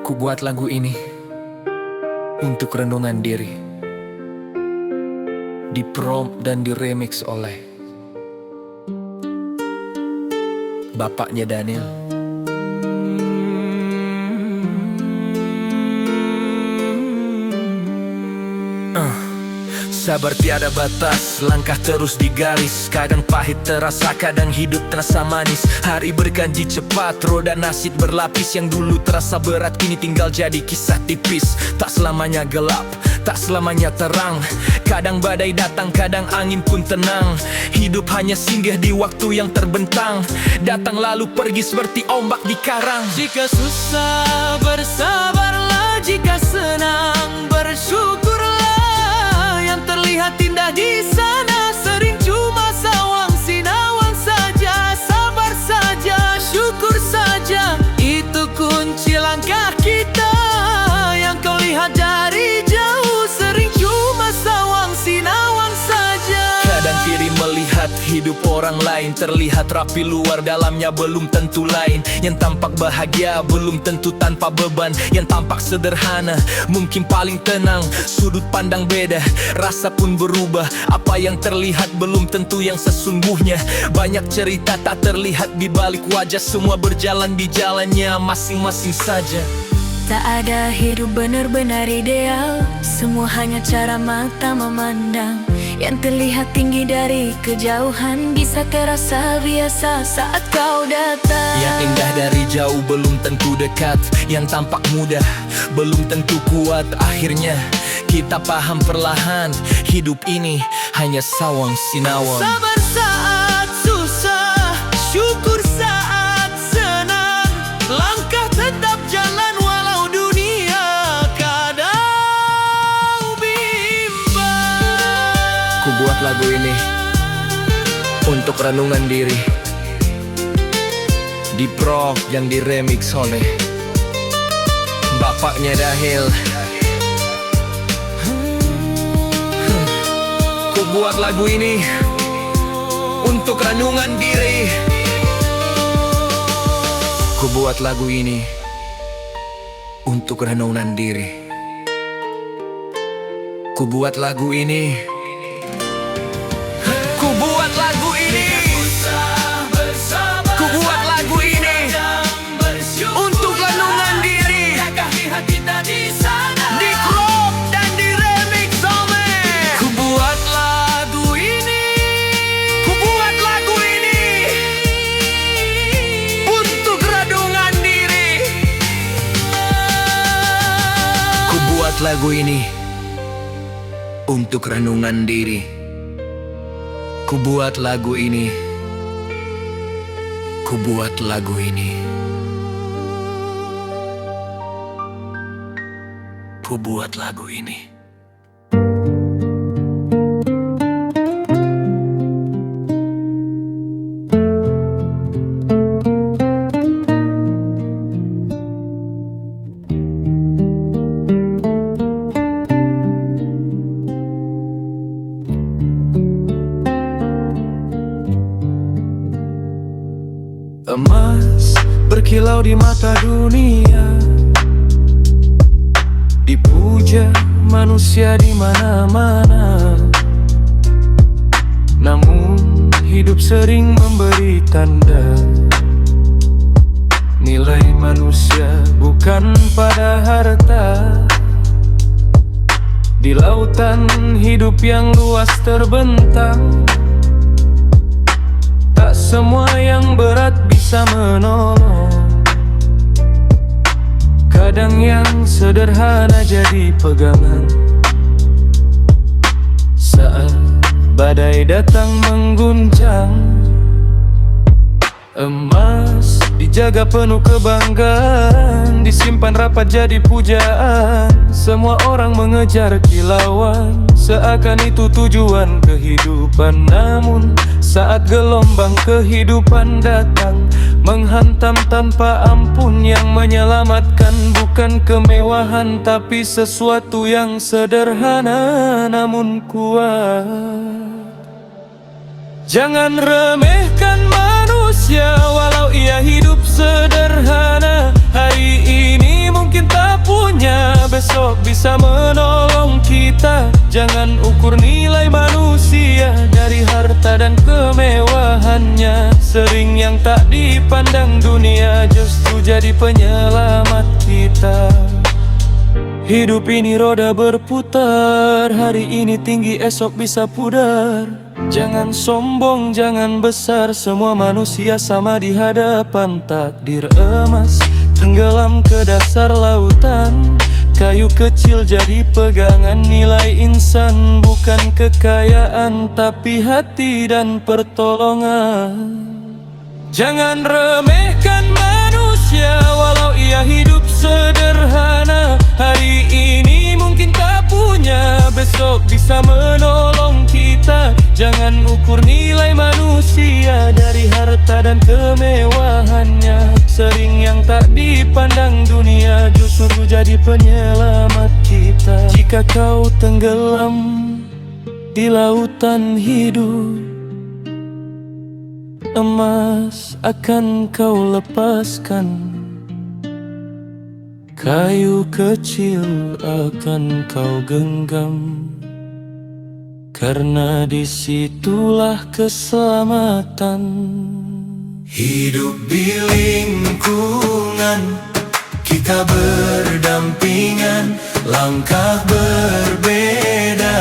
Ku buat lagu ini untuk renungan diri, diprompt dan diremix oleh bapaknya Daniel. Sabar tiada batas, langkah terus digaris. Kadang pahit terasa, kadang hidup terasa manis. Hari berganti cepat, roda nasib berlapis. Yang dulu terasa berat, kini tinggal jadi kisah tipis. Tak selamanya gelap, tak selamanya terang. Kadang badai datang, kadang angin pun tenang. Hidup hanya singgah di waktu yang terbentang. Datang lalu pergi seperti ombak di karang. Jika susah bersabarlah, jika senang bersyukurlah. Yang terlihat indah di sana sering cuma sawang sinawang saja. Sabar saja, syukur saja, itu kunci langkah kita. Yang kau lihat dari jauh sering cuma sawang sinawang saja. Kadang kiri melihat hidup orang lain, terlihat rapi luar, dalamnya belum tentu lain. Yang tampak bahagia belum tentu tanpa beban. Yang tampak sederhana mungkin paling tenang. Sudut pandang beda, rasa pun berubah. Apa yang terlihat belum tentu yang sesungguhnya. Banyak cerita tak terlihat di balik wajah. Semua berjalan di jalannya masing-masing saja. Tak ada hidup benar-benar ideal, semua hanya cara mata memandang. Yang terlihat tinggi dari kejauhan bisa terasa biasa saat kau datang. Yang indah dari jauh belum tentu dekat. Yang tampak mudah belum tentu kuat. Akhirnya kita paham perlahan, hidup ini hanya sawang sinawang. Sabar saat susah, syukur saat senang. Langkah tetap jalan walau dunia kadang bimbang. Ku buat lagu ini untuk renungan diri, diprompt dan diremix oleh bapaknya Daniel. Ku buat lagu ini untuk renungan diri. Ku buat lagu ini untuk renungan diri. Ku buat lagu ini. Ku buat lagu ini. Ku buat lagu ini untuk renungan diri. Diprompt dan diremix oleh. Ku buat lagu ini. Ku buat lagu ini untuk renungan diri. Ku buat lagu ini untuk renungan diri. Ku buat lagu ini. Ku buat lagu ini. Ku buat lagu ini. Emas berkilau di mata dunia, dipuja manusia di mana-mana. Namun hidup sering memberi tanda, nilai manusia bukan pada harta. Di lautan hidup yang luas terbentang, tak semua yang berat bisa menolong. Kadang yang sederhana jadi pegangan saat badai datang mengguncang. Emas dijaga penuh kebanggaan, disimpan rapat jadi pujaan. Semua orang mengejar kilauan, seakan itu tujuan kehidupan. Namun saat gelombang kehidupan datang, menghantam tanpa ampun, yang menyelamatkan bukan kemewahan, tapi sesuatu yang sederhana namun kuat. Jangan remehkan manusia walau ia hidup sederhana. Hari ini mungkin tak Jangan ukur nilai manusia dari harta dan kemewahannya. Sering yang tak dipandang dunia justru jadi penyelamat kita. Hidup ini roda berputar, hari ini tinggi esok bisa pudar. Jangan sombong, jangan besar, semua manusia sama di hadapan takdir. Emas tenggelam ke dasar lautan, kayu kecil jadi pegangan. Nilai insan bukan kekayaan, tapi hati dan pertolongan. Jangan remehkan manusia walau ia hidup sederhana. Hari ini mungkin tak punya, besok bisa menolong kita. Jangan ukur nilai manusia dari harta dan kemewahannya. Sering yang tak dipandang dunia justru jadi penyelamat kita. Jika kau tenggelam di lautan hidup, emas akan kau lepaskan, kayu kecil akan kau genggam, karena disitulah keselamatan. Hidup di lingkungan, kita berdampingan, langkah berbeda,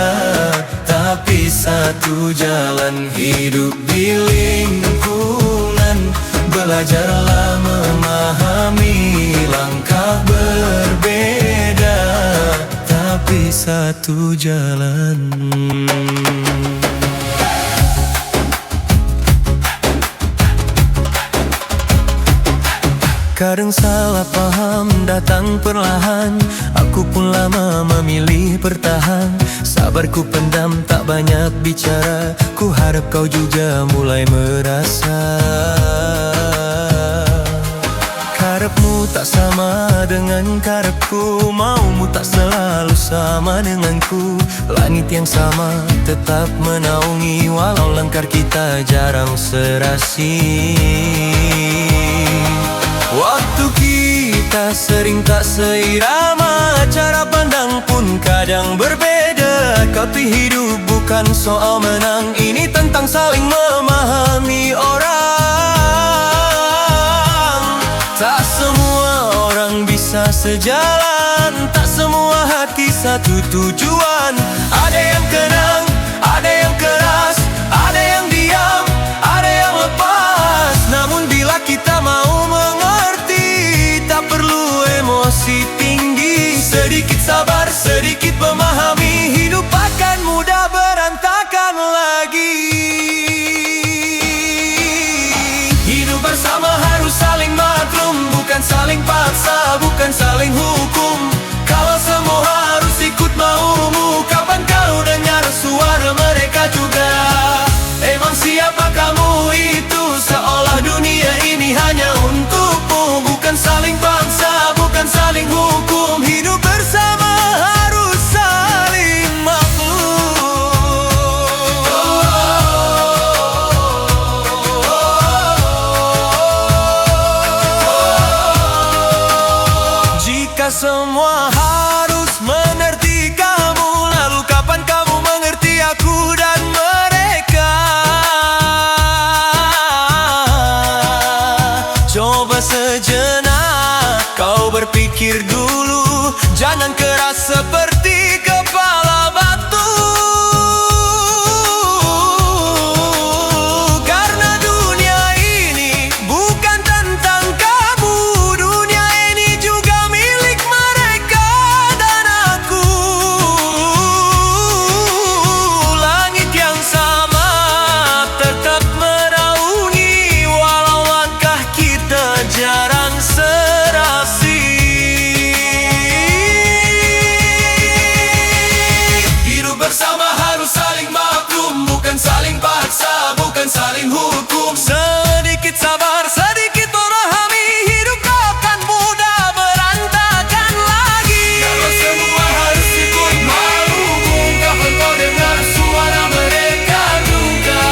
tapi satu jalan. Hidup di lingkungan, belajarlah memahami, langkah berbeda, tapi satu jalan. Kadang salah paham datang perlahan, aku pun lama memilih bertahan. Sabarku pendam, tak banyak bicara, ku harap kau juga mulai merasa. Karepmu tak sama dengan karepku, maumu tak selalu sama denganku. Langit yang sama tetap menaungi, walau langkah kita jarang serasi. Waktu kita sering tak seirama, cara pandang pun kadang berbeda. Tapi hidup bukan soal menang, ini tentang saling memahami orang. Tak semua orang bisa sejalan, tak semua hati satu tujuan. Ada yang kenang, ada yang keras, ada yang diam, ada yang lepas. Namun bila kita mau mengerti, tak perlu emosi tinggi. Sedikit sabar, sedikit memahami, hidup akan mudah berantakan lagi. Hidup bersama harus saling maklum, bukan saling paksa, bukan saling hukum. Kalau semua harus ikut maumu, kapan kau dengar suara mereka juga? Emang siapa kamu itu? Seolah dunia ini hanya untukmu. Bukan saling paksa, bukan saling hukum. Hidup bersama harus saling maklum. Jika semua harus mengerti kamu, lalu kapan kamu mengerti aku dan mereka? Coba sejenak kau berpikir dulu, jangan keras seperti kepala batu. Karena dunia ini bukan tentang kamu, dunia ini juga milik mereka dan aku. Langit yang sama tetap menaungi, walau langkah kita jarang serasi. Hidup bersama harus saling maklum, bukan saling paksa, bukan saling hukum. Sedikit sabar, sedikit memahami, hidup akan mudah berantakan lagi. Kalau semua harus ikut maumu, kapan kau dengar suara mereka juga?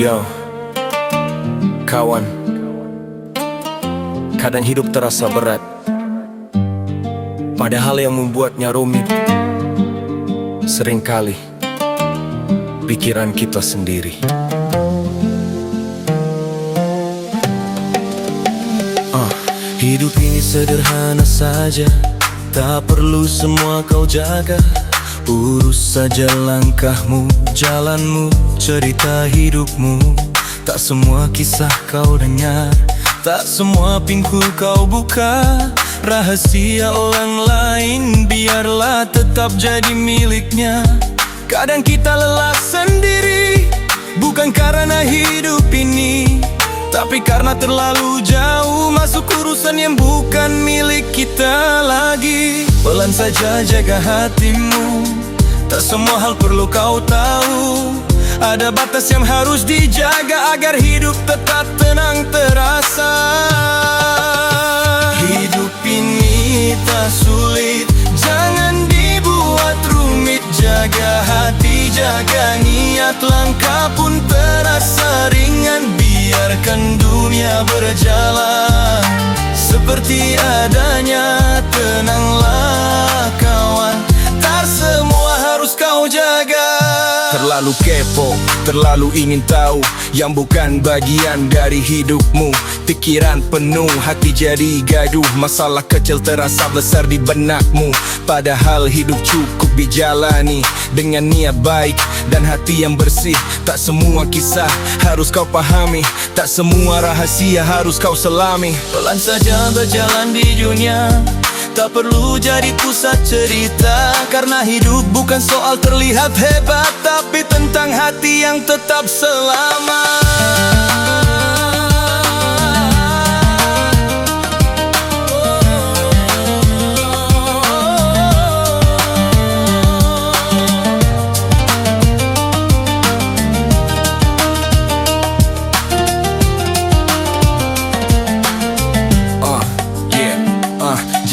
Yo, kawan, kadang hidup terasa berat, padahal yang membuatnya rumit seringkali pikiran kita sendiri. Hidup ini sederhana saja, tak perlu semua kau jaga. Urus saja langkahmu, jalanmu, cerita hidupmu. Tak semua kisah kau dengar, tak semua pintu kau buka. Rahasia orang lain biarlah tetap jadi miliknya. Kadang kita lelah sendiri, bukan karena hidup ini, tapi karena terlalu jauh masuk urusan yang bukan milik kita lagi. Pelan saja jaga hatimu, tak semua hal perlu kau tahu. Ada batas yang harus dijaga agar hidup tetap tenang terasa. Hidup ini tak sulit, jangan dibuat rumit. Jaga hati, jaga niat, langkah pun terasa ringan. Biarkan dunia berjalan seperti adanya. Tenanglah kawan, tak semua harus kau jaga. Terlalu kepo, terlalu ingin tahu yang bukan bagian dari hidupmu. Pikiran penuh, hati jadi gaduh. Masalah kecil terasa besar di benakmu, padahal hidup cukup dijalani dengan niat baik dan hati yang bersih. Tak semua kisah harus kau pahami, tak semua rahasia harus kau selami. Pelan saja berjalan di dunia, tak perlu jadi pusat cerita. Karena hidup bukan soal terlihat hebat, tapi tentang hati yang tetap selamat.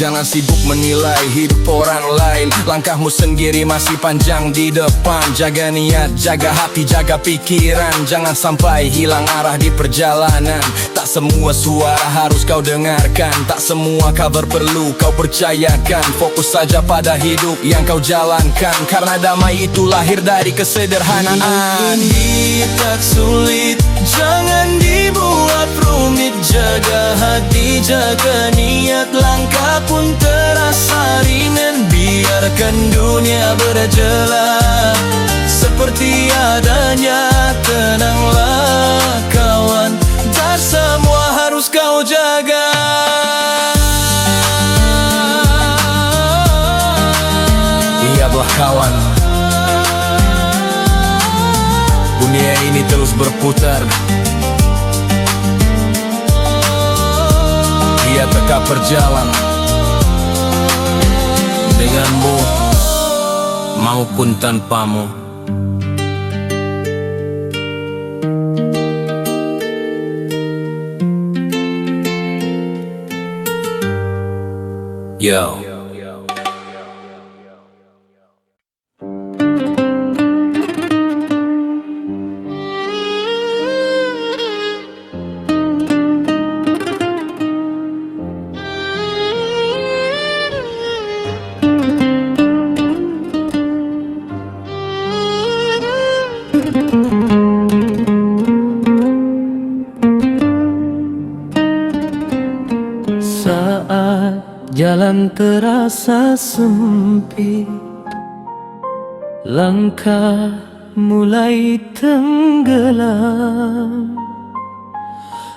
Jangan sibuk menilai hidup orang lain, langkahmu sendiri masih panjang di depan. Jaga niat, jaga hati, jaga pikiran, jangan sampai hilang arah di perjalanan. Tak semua suara harus kau dengarkan, tak semua kabar perlu kau percayakan. Fokus saja pada hidup yang kau jalankan, karena damai itu lahir dari kesederhanaan. Ini tak sulit, jangan dibuat rumit. Jaga hati, jaga niat, langkah pun terasa ringan. Biarkan dunia berjalan seperti adanya. Tenanglah kawan, tak semua harus kau jaga. Ingatlah kawan, dunia ini terus berputar, dia tetap berjalan denganmu maupun tanpamu. Yo. Saat jalan terasa sempit, langkah mulai tenggelam,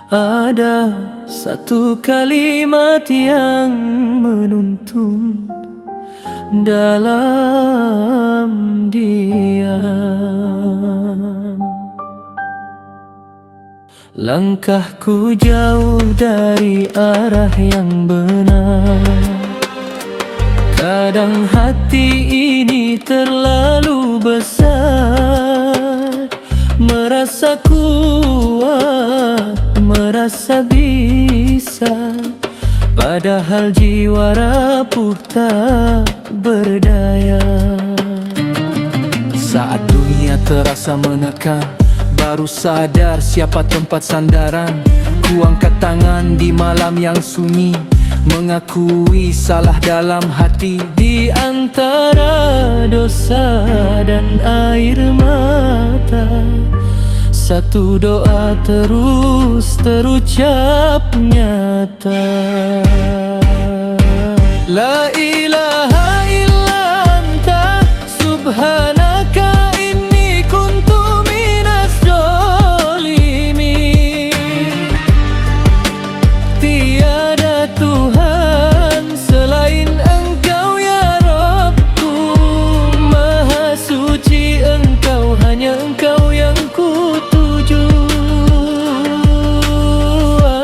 ada satu kalimat yang menuntun dalam diam. Langkahku jauh dari arah yang benar. Kadang hati ini terlalu besar, merasa kuat, merasa bisa, padahal jiwa rapuh tak berdaya. Saat dunia terasa menekan, baru sadar siapa tempat sandaran. Ku angkat tangan di malam yang sunyi, mengakui salah dalam hati. Di antara dosa dan air mata, satu doa terus terucap nyata. La ilaha illa anta subhanaka inni kuntu minas zalimin. Tiada Tuhan selain Engkau ya Rabbku, Maha suci Engkau, hanya Engkau yang kutuju.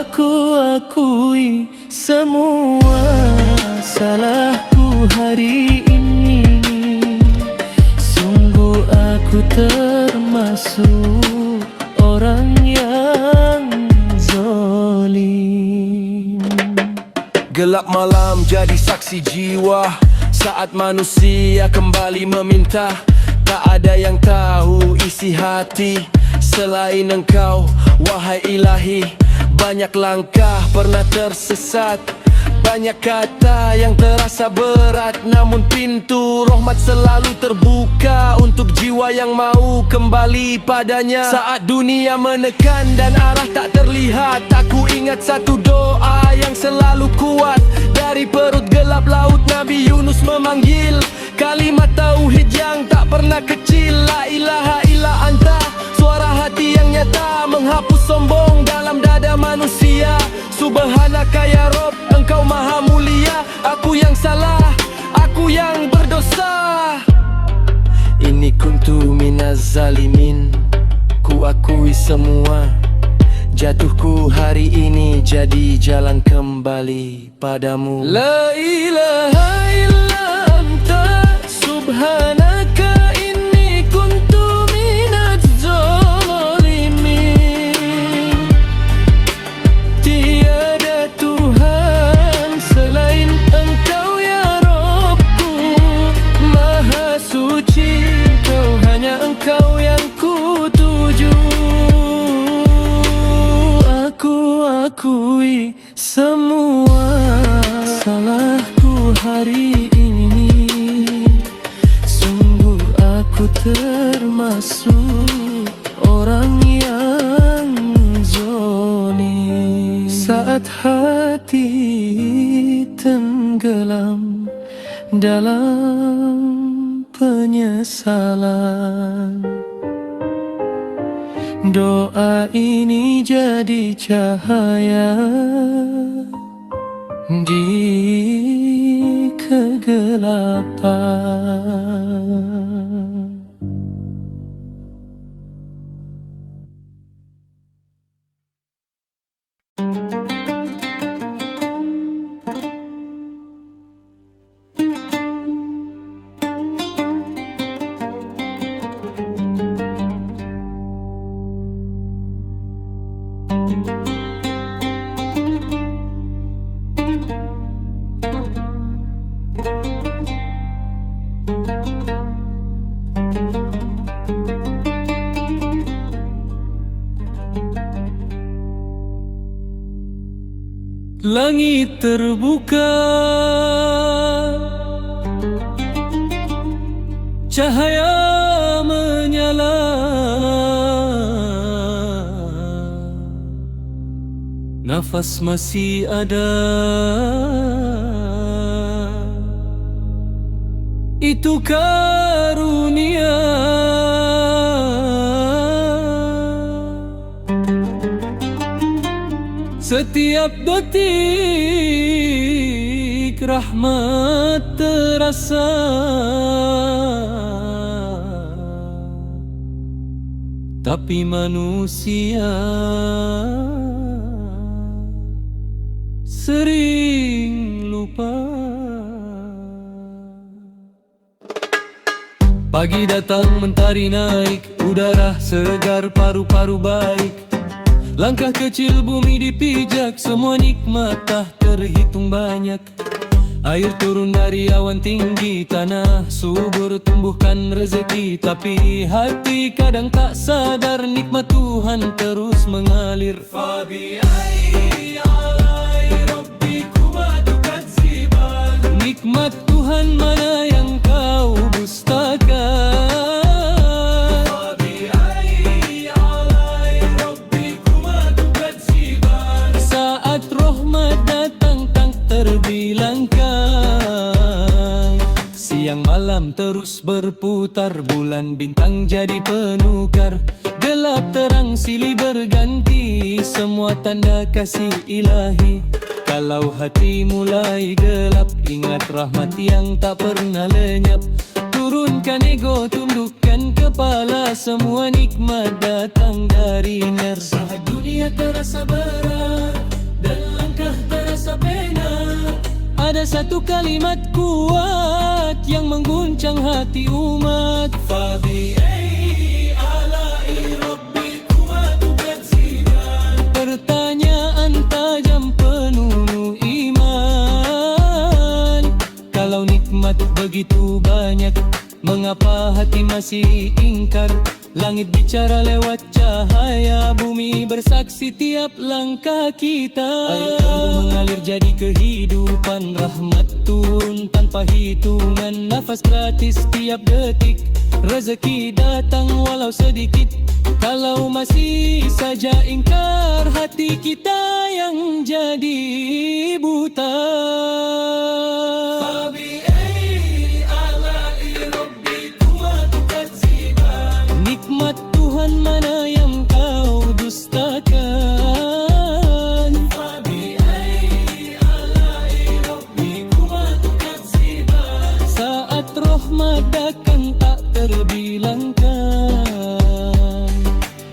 Aku akui semua salahku hari ini, sungguh aku termasuk orang yang zalim. Gelap malam jadi saksi jiwa saat manusia kembali meminta. Tak ada yang tahu isi hati selain Engkau, wahai Ilahi. Banyak langkah pernah tersesat, banyak kata yang terasa berat, namun pintu rahmat selalu terbuka untuk jiwa yang mau kembali padanya. Saat dunia menekan dan arah tak terlihat, aku ingat satu doa yang selalu kuat. Dari perut gelap laut Nabi Yunus memanggil kalimat tauhid yang tak pernah kecil. La ilaha illa anta, suara hati yang nyata menghapus sombong dalam dada manusia. Subhanaka ya Rabb, Engkau maha mulia. Aku yang salah, aku yang berdosa. Ini kuntu minaz zalimin. Ku akui semua jatuhku hari ini, jadi jalan kembali padamu. La ilaha illa anta subhanaka inni kuntu minaz zalimin. Tiada Tuhan selain Engkau ya Rabbku, Maha suci Engkau, hanya Engkau yang kutuju. Aku akui semua salahku hari ini, sungguh aku termasuk orang yang zalim. Saat hati tenggelam dalam penyesalan, doa ini jadi cahaya di kegelapan. Langit terbuka, cahaya menyala, nafas masih ada. Itu karunia. Setiap detik rahmat terasa, tapi manusia sering lupa. Pagi datang, mentari naik, udara segar, paru-paru baik. Langkah kecil bumi dipijak, semua nikmat tak terhitung banyak. Air turun dari awan tinggi, tanah subur tumbuhkan rezeki. Tapi hati kadang tak sadar, nikmat Tuhan terus mengalir. Fabi'ai alai rabbikuma tukadziban. Nikmat Tuhan mana yang kau dustakan? Fabi'ai alai rabbikuma tukadziban. Saat rahmat datang tak terbilangkan. Siang malam terus berputar, bulan bintang jadi penukar. Gelap terang silih berganti, semua tanda kasih ilahi. Kalau hati mulai gelap, ingat rahmat yang tak pernah lenyap. Turunkan ego, tundukkan kepala, semua nikmat datang dari-nya. Saat dunia terasa berat dan langkah terasa pena, ada satu kalimat kuat yang mengguncang hati umat. Fabi'ai alai rabbikuma tukadziban. Pertanyaan tajam penuh iman. Kalau nikmat begitu banyak, mengapa hati masih ingkar? Langit bicara lewat cahaya, bumi bersaksi tiap langkah kita. Air mengalir jadi kehidupan, rahmat turun tanpa hitungan. Nafas gratis tiap detik, rezeki datang walau sedikit. Kalau masih saja ingkar, hati kita yang jadi buta. Nikmat Tuhan mana yang kau dustakan? Fabi'ai alai rabbikuma tukadziban. Saat rahmat datang tak terbilangkan.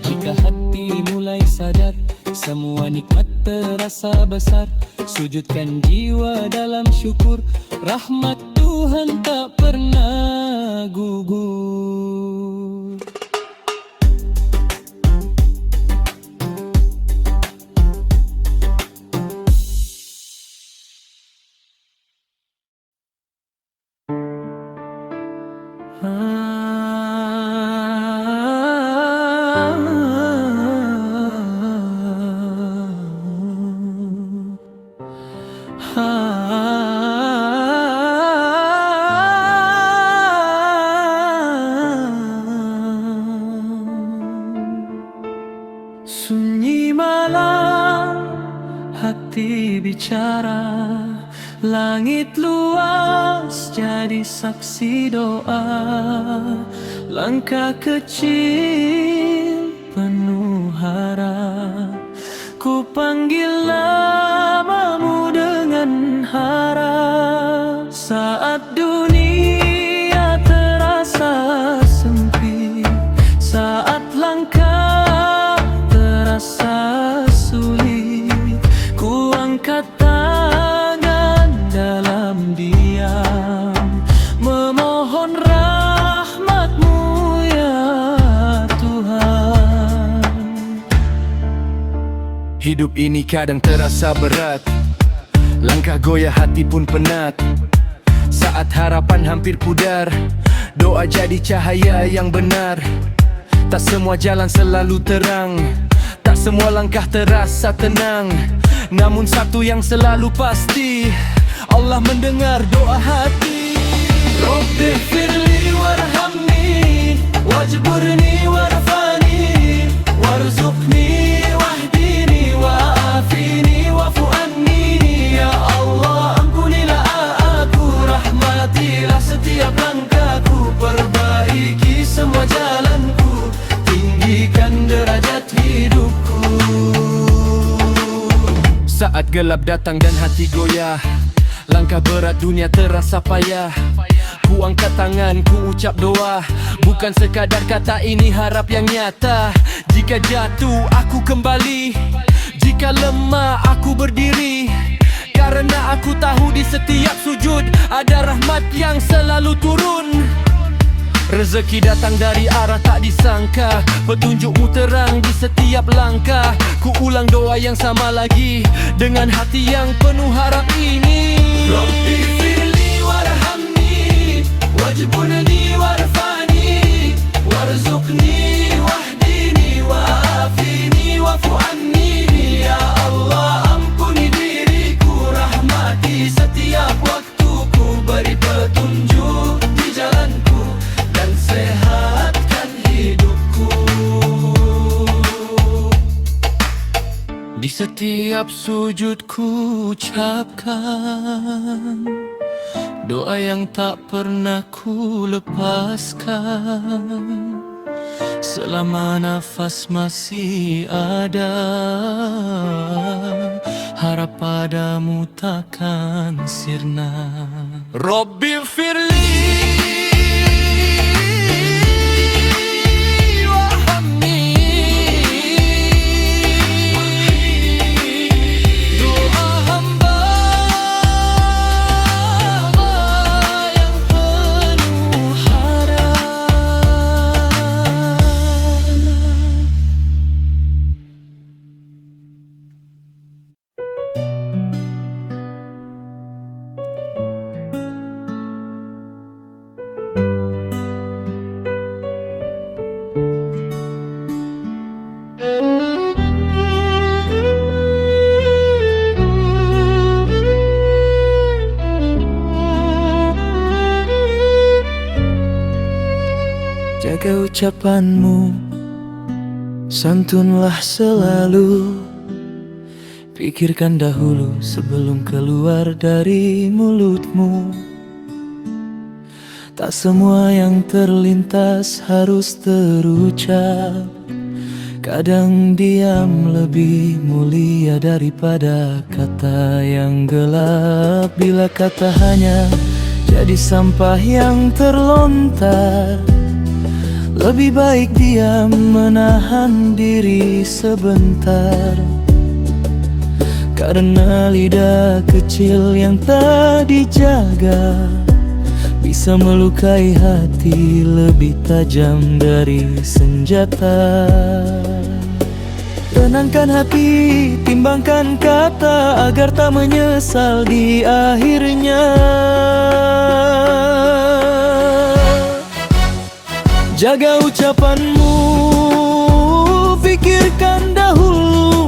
Jika hati mulai sadar, semua nikmat terasa besar. Sujudkan jiwa dalam syukur, rahmat Tuhan tak pernah gugur. Sunyi malam, hati bicara. Langit luas jadi saksi doa. Langkah kecil penuh harap, ku panggil namamu dengan harap. Saat dunia terasa sempit, saat langkah terasa sulit, ku angkat tangan dalam diam, memohon rahmat-Mu ya Tuhan. Hidup ini kadang terasa berat, langkah goyah hati pun penat. Saat harapan hampir pudar, doa jadi cahaya yang benar. Tak semua jalan selalu terang, tak semua langkah terasa tenang. Namun satu yang selalu pasti, Allah mendengar doa hati. Rabbi firli warhamni, wajburni warfani, warzuqni wahdini wa'afini wa'fu'anni. Ya Allah, ampunilah aku, rahmatilah setiap langkahku, perbaiki semua jalanku, tinggikan derajat hidupku. Saat gelap datang dan hati goyah, langkah berat dunia terasa payah. Ku angkat tangan, ku ucap doa, bukan sekadar kata ini harap yang nyata. Jika jatuh aku kembali, jika lemah aku berdiri. Karena aku tahu di setiap sujud ada rahmat yang selalu turun. Rezeki datang dari arah tak disangka, petunjukmu terang di setiap langkah. Ku ulang doa yang sama lagi dengan hati yang penuh harap ini. Rabbi firli warhamni wajibunni warfani warzuqni wahdini wafini wafu anni. Ya Allah, ampuni diriku, rahmati setiap waktuku, beri petunjuk di jalanku dan sehatkan hidupku. Di setiap sujudku ucapkan doa yang tak pernah ku lepaskan. Selama nafas masih ada, harap padamu takkan sirna. Rabbi firli warhamni, doa hamba yang penuh harap. Jaga ucapanmu, santunlah selalu. Pikirkan dahulu sebelum keluar dari mulutmu. Tak semua yang terlintas harus terucap. Kadang diam lebih mulia daripada kata yang gelap. Bila kata hanya jadi sampah yang terlontar, lebih baik diam menahan diri sebentar. Karena lidah kecil yang tak dijaga bisa melukai hati lebih tajam dari senjata. Tenangkan hati, timbangkan kata agar tak menyesal di akhirnya. Jaga ucapanmu, pikirkan dahulu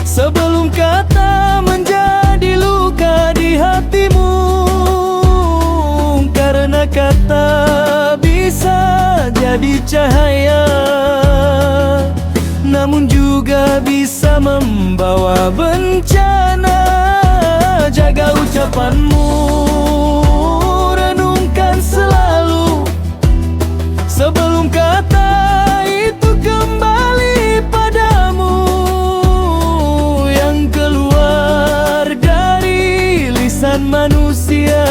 sebelum kata menjadi luka di hatimu. Karena kata bisa jadi cahaya, namun juga bisa membawa bencana. Jaga ucapanmu, renungkan selalu sebelum kata itu kembali padamu. Yang keluar dari lisan manusia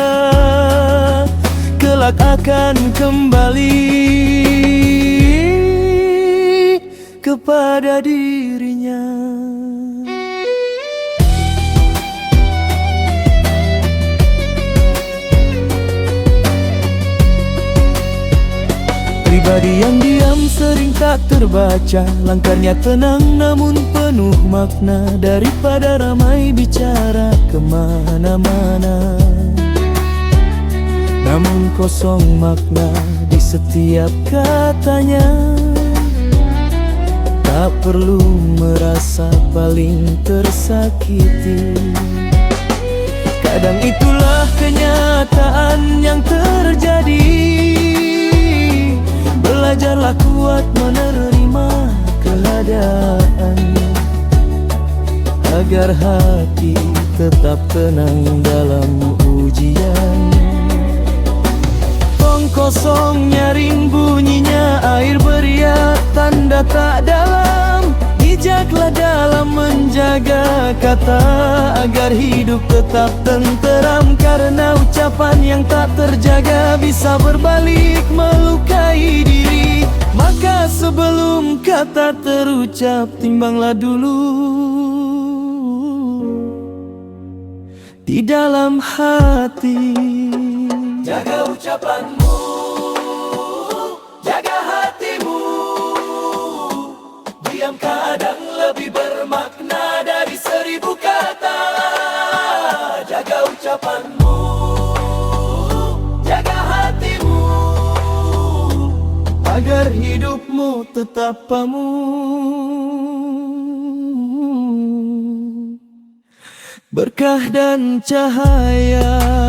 kelak akan kembali kepada dirinya. Pribadi yang diam sering tak terbaca, langkahnya tenang namun penuh makna, daripada ramai bicara kemana-mana namun kosong makna di setiap katanya. Tak perlu merasa paling tersakiti, kadang itulah kenyataan yang terjadi. Belajarlah kuat menerima keadaan agar hati tetap tenang dalam ujian. Tong kosong nyaring bunyinya air beriak, tanda tak dalam. Bijaklah dalam menjaga kata agar hidup tetap tenteram. Karena ucapan yang tak terjaga bisa berbalik melukai diri. Maka sebelum kata terucap, timbanglah dulu di dalam hati. Jaga ucapanmu, diam kadang lebih bermakna dari 1000 kata. Jaga ucapanmu, jaga hatimu, agar hidupmu tetap berkah dan cahaya.